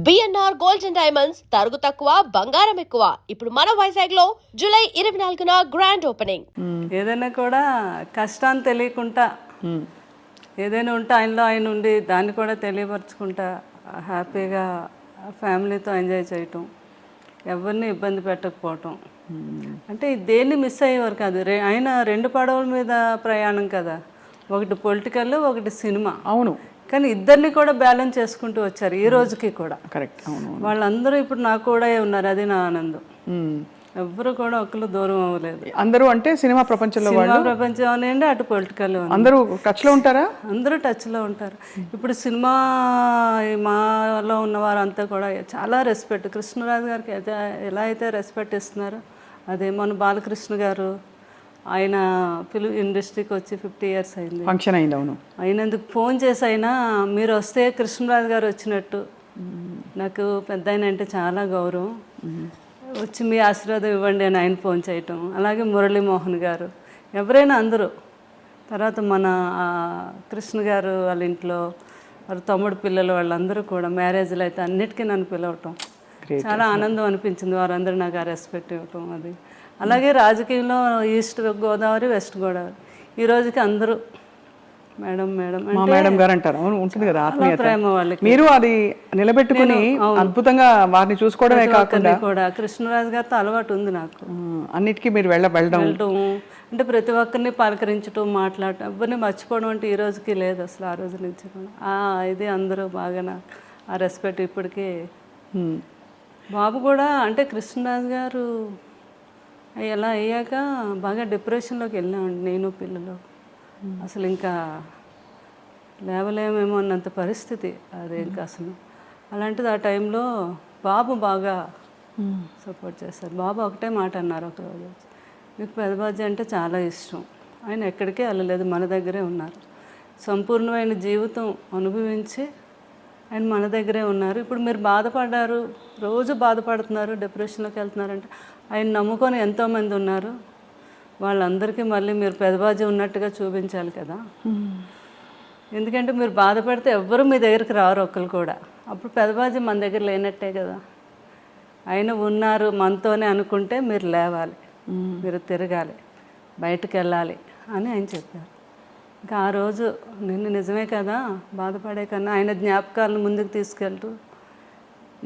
BNR gold and diamonds తరుగు తక్కువ బంగారం ఎక్కువ. ఇప్పుడు మన వైజాగ్ లో జూలై 24న గ్రాండ్ ఓపెనింగ్. ఏదైనా కూడా కష్టాన్ని తెలియకుండా ఏదైనా ఉంటే ఆయనలో ఆయన ఉండి దాన్ని కూడా తెలియపరచుకుంటా హ్యాపీగా ఫ్యామిలీతో ఎంజాయ్ చేయటం, ఎవరిని ఇబ్బంది పెట్టకపోవటం. అంటే దేన్ని మిస్ అయ్యేవారు కాదు. ఆయన 2 పడవల మీద ప్రయాణం కదా, ఒకటి పొలిటికల్, ఒకటి సినిమా. అవును, కానీ ఇద్దరిని కూడా బ్యాలెన్స్ చేసుకుంటూ వచ్చారు ఈ రోజుకి కూడా. కరెక్ట్. అవును, వాళ్ళందరూ ఇప్పుడు నాకు కూడా ఉన్నారు, అది నా ఆనందం. ఎవ్వరు కూడా ఒకళ్ళు దూరం అవ్వలేదు. అందరూ అంటే సినిమా ప్రపంచంలో ప్రపంచం అనండి, అటు పొలిటికల్ అందరూ టచ్ లో ఉంటారా? అందరూ టచ్ లో ఉంటారు. ఇప్పుడు సినిమా మాలో ఉన్న వారంతా కూడా చాలా రెస్పెక్ట్. కృష్ణరాజు గారికి అయితే ఎలా అయితే రెస్పెక్ట్ ఇస్తున్నారో అదే మన బాలకృష్ణ గారు, ఆయన ఫిల్మ్ ఇండస్ట్రీకి వచ్చి 50 years అయింది, ఫంక్షన్ అయింది. అవును, అయినందుకు ఫోన్ చేసి అయినా మీరు వస్తే కృష్ణరాజు గారు వచ్చినట్టు. నాకు పెద్ద ఆయన అంటే చాలా గౌరవం, వచ్చి మీ ఆశీర్వాదం ఇవ్వండి అని ఆయన ఫోన్ చేయటం. అలాగే మురళీమోహన్ గారు, ఎవరైనా అందరూ. తర్వాత మన కృష్ణ గారు వాళ్ళ ఇంట్లో వాళ్ళ తమ్ముడు పిల్లలు వాళ్ళందరూ కూడా మ్యారేజ్లు అయితే అన్నిటికీ నన్ను పిలవటం చాలా ఆనందం అనిపించింది. వారందరూ నాకు ఆ రెస్పెక్ట్ ఇవ్వటం అది. అలాగే రాజకీయంలో ఈస్ట్ గోదావరి, వెస్ట్ గోదావరి ఈ రోజుకి అందరూ మేడం మేడం మేడం గారు అంటారు. అవును, ఉంటుంది కదా ఆత్మీయత, ప్రేమ వాళ్ళకి. మీరు అది నిలబెట్టుకుని అద్భుతంగా వారిని చూసుకోవడమే కాకుండా కూడా కృష్ణరాజు గారితో అలవాటు ఉంది నాకు. అన్నిటికీ మీరు వెళ్ళడం అంటే ప్రతి ఒక్కరిని పలకరించడం, మాట్లాడటం, ఎవరిని మర్చిపోవడం అంటే ఈ రోజుకి లేదు అసలు. ఆ రోజు నుంచి కూడా ఇది అందరూ బాగా నాకు ఆ రెస్పెక్ట్ ఇప్పటికీ. బాబు కూడా అంటే కృష్ణరాజు గారు ఎలా అయ్యాక బాగా డిప్రెషన్లోకి వెళ్ళామండి నేను పిల్లలు. అసలు ఇంకా లేవలేమేమో అన్నంత పరిస్థితి అది. ఇంకా అసలు అలాంటిది ఆ టైంలో బాబు బాగా సపోర్ట్ చేస్తారు. బాబు ఒకటే మాట అన్నారు ఒకరోజు, మీకు పెదబాజీ అంటే చాలా ఇష్టం, ఆయన ఎక్కడికే వెళ్ళలేదు, మన దగ్గరే ఉన్నారు, సంపూర్ణమైన జీవితం అనుభవించి ఆయన మన దగ్గరే ఉన్నారు. ఇప్పుడు మీరు బాధపడ్డారు, రోజు బాధపడుతున్నారు, డిప్రెషన్లోకి వెళ్తున్నారంటే ఆయన నమ్ముకొని ఎంతోమంది ఉన్నారు. వాళ్ళందరికీ మళ్ళీ మీరు పెదబాజీ ఉన్నట్టుగా చూపించాలి కదా. ఎందుకంటే మీరు బాధపడితే ఎవ్వరూ మీ దగ్గరికి రారు ఒక్కరు కూడా. అప్పుడు పెదబాజీ మన దగ్గర లేనట్టే కదా. ఆయన ఉన్నారు మనతోనే అనుకుంటే మీరు లేవాలి, మీరు తిరగాలి, బయటకు వెళ్ళాలి అని ఆయన చెప్పారు. ఇంకా ఆ రోజు నిజమే కదా, బాధపడే కన్నా ఆయన జ్ఞాపకాలను ముందుకు తీసుకెళ్తూ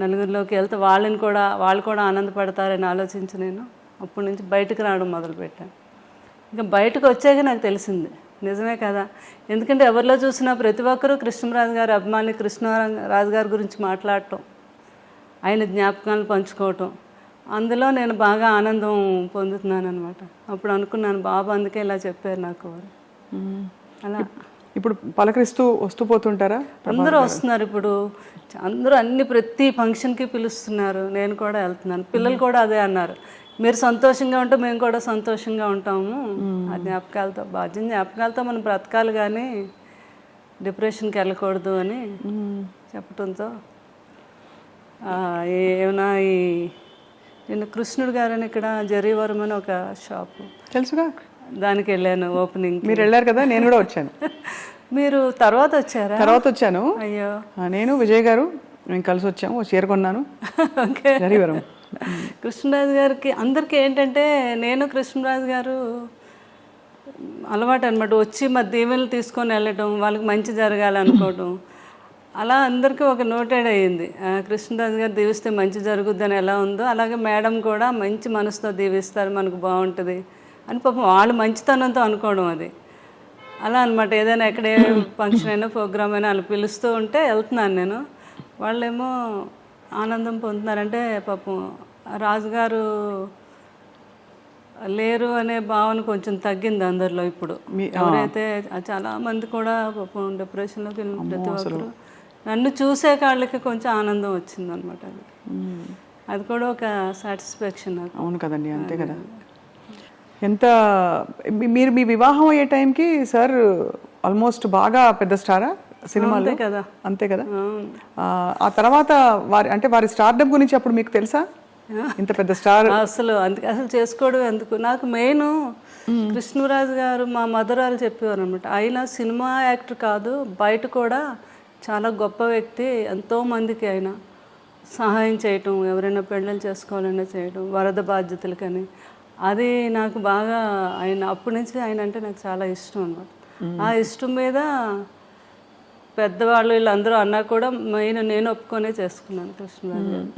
నలుగురిలోకి వెళ్తే వాళ్ళు కూడా ఆనందపడతారని ఆలోచించి నేను అప్పటి నుంచి బయటకు రావడం మొదలుపెట్టాను. ఇంకా బయటకు వచ్చాక నాకు తెలిసింది నిజమే కదా. ఎందుకంటే ఎవరిలో చూసినా ప్రతి ఒక్కరూ కృష్ణరాజు గారి అభిమాని, కృష్ణరాజు గారి గురించి మాట్లాడటం, ఆయన జ్ఞాపకాలను పంచుకోవటం, అందులో నేను బాగా ఆనందం పొందుతున్నాను అనమాట. అప్పుడు అనుకున్నాను బాబు అందుకే ఇలా చెప్పారు నాకు. అలా ఇప్పుడు పలకరిస్తూ వస్తూ పోతుంటారా? అందరూ వస్తున్నారు ఇప్పుడు, అందరూ ప్రతి ఫంక్షన్కి పిలుస్తున్నారు, నేను కూడా వెళ్తున్నాను. పిల్లలు కూడా అదే అన్నారు, మీరు సంతోషంగా ఉంటే మేము కూడా సంతోషంగా ఉంటాము. ఆ జ్ఞాపకాలతో, బాధ్యం జ్ఞాపకాలతో మనం బ్రతకాలి కానీ డిప్రెషన్కి వెళ్ళకూడదు అని చెప్పడంతో ఏమైనా నేను కృష్ణుడు గారని ఇక్కడ జరీవరం అని ఒక షాపు తెలుసుగా, దానికి వెళ్ళాను ఓపెనింగ్. మీరు వెళ్ళారు కదా, నేను కూడా వచ్చాను. మీరు తర్వాత వచ్చారా? తర్వాత వచ్చాను. అయ్యో, నేను విజయ్ గారు మేము కలిసి వచ్చాము, చీర కొన్నాను. జరీవరం కృష్ణరాజు గారికి అందరికీ ఏంటంటే నేను కృష్ణరాజు గారు అలవాటు అనమాట. వచ్చి మా దీవెనలు తీసుకొని వెళ్ళటం, వాళ్ళకి మంచి జరగాలనుకోవటం, అలా అందరికీ ఒక నోటెడ్ అయ్యింది. కృష్ణరాజు గారు దీవిస్తే మంచి జరుగుద్దని ఎలా ఉందో అలాగే మేడం కూడా మంచి మనసుతో దీవిస్తారు, మనకు బాగుంటుంది అని పాపం వాళ్ళు మంచితనంతో అనుకోవడం అది. అలా అనమాట. ఏదైనా ఎక్కడ ఏ ఫంక్షన్ అయినా ప్రోగ్రామ్ అయినా వాళ్ళు పిలుస్తూ ఉంటే వెళ్తున్నాను నేను. వాళ్ళేమో ఆనందం పొందుతున్నారంటే పాపం రాజుగారు లేరు అనే భావన కొంచెం తగ్గింది అందరిలో. ఇప్పుడు ఎవరైతే చాలామంది కూడా పాపం డిప్రెషన్లోకి వెళ్ళిన ప్రతి ఒక్కరు నన్ను చూసే వాళ్ళకి కొంచెం ఆనందం వచ్చింది అనమాట. అది కూడా ఒక సాటిస్ఫాక్షన్ నాకు. అవును కదండి, అంతే కదా. ఎంత మీరు మీ వివాహం అయ్యే టైంకి సార్ ఆల్మోస్ట్ బాగా పెద్ద స్టారా సినిమాలో కదా? అంతే కదా. ఆ తర్వాత వారి స్టార్డమ్ గురించి అప్పుడు మీకు తెలుసా? ఇంత పెద్ద స్టార్ అసలు చేసుకోవడం ఎందుకు. నాకు మెయిన్ కృష్ణరాజు గారు మా మదరాలు చెప్పేవారు అనమాట, ఆయన సినిమా యాక్టర్ కాదు, బయట కూడా చాలా గొప్ప వ్యక్తి, ఎంతోమందికి ఆయన సహాయం చేయటం, ఎవరైనా పెళ్ళిళ్ళు చేసుకోవాలన్నా చేయటం, వరద బాధ్యతలకని, అది నాకు బాగా ఆయన అప్పటి నుంచి ఆయన అంటే నాకు చాలా ఇష్టం అన్నమాట. ఆ ఇష్టం మీద పెద్దవాళ్ళు వీళ్ళందరూ అన్నా కూడా మెయిన్ నేను ఒప్పుకొనే చేసుకున్నాను కృష్ణరాజు గారు.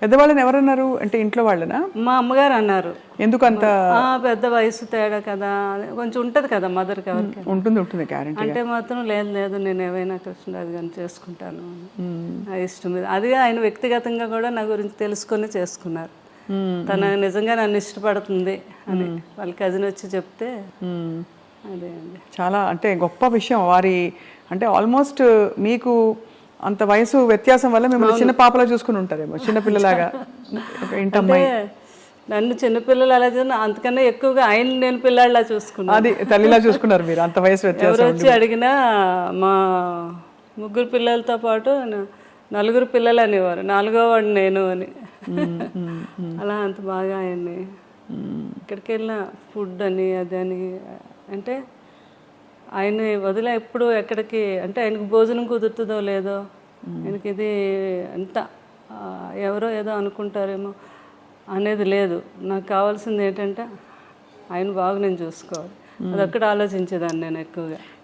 పెద్దవాళ్ళని ఎవరన్నారు అంటే ఇంట్లో వాళ్ళనా? మా అమ్మగారు అన్నారు, ఎందుకంత పెద్ద వయసు తేడా కదా, కొంచెం ఉంటుంది కదా మదర్కి ఎవరికి. ఉంటుంది గ్యారెంటీ. అంటే మాత్రం లేదు నేను ఏవైనా కృష్ణరాజు గారిని చేసుకుంటాను ఆ ఇష్టం మీద. అది ఆయన వ్యక్తిగతంగా కూడా నా గురించి తెలుసుకొని చేసుకున్నారు. తన నిజంగా నన్ను ఇష్టపడుతుంది అని వాళ్ళ కజిన్ వచ్చి చెప్తే అదే అండి. చాలా అంటే గొప్ప విషయం. వారి అంటే ఆల్మోస్ట్ మీకు అంత వయసు వ్యత్యాసం వల్ల మిమ్మల్ని చిన్న పాపలా చూసుకుని ఉంటారేమో, చిన్నపిల్లలాగా. ఇంటమ్మాయి నన్ను చిన్నపిల్లలు అలా చూసిన అంతకన్నా ఎక్కువగా ఆయన నేను పిల్లాడిలా చూసుకున్నాను. అది తల్లిలా చూసుకున్నారు మీరు, అంత వయసు వ్యత్యాసం. ఎవరు వచ్చి అడిగినా మా 3 పిల్లలతో పాటు 4 పిల్లలు అనేవారు, 4వ వాడు నేను అని. అలా అంత బాగా ఆయన్ని ఎక్కడికి వెళ్ళినా ఫుడ్ అని అదని అంటే ఆయన వదిలే ఎప్పుడు ఎక్కడికి అంటే ఆయనకు భోజనం కుదురుతుందో లేదో, ఆయనకి ఇది అంత ఎవరో ఏదో అనుకుంటారేమో అనేది లేదు. నాకు కావాల్సింది ఏంటంటే ఆయన బాగా నేను చూసుకోవాలి, అదొక్కటి ఆలోచించేదాన్ని నేను ఎక్కువగా.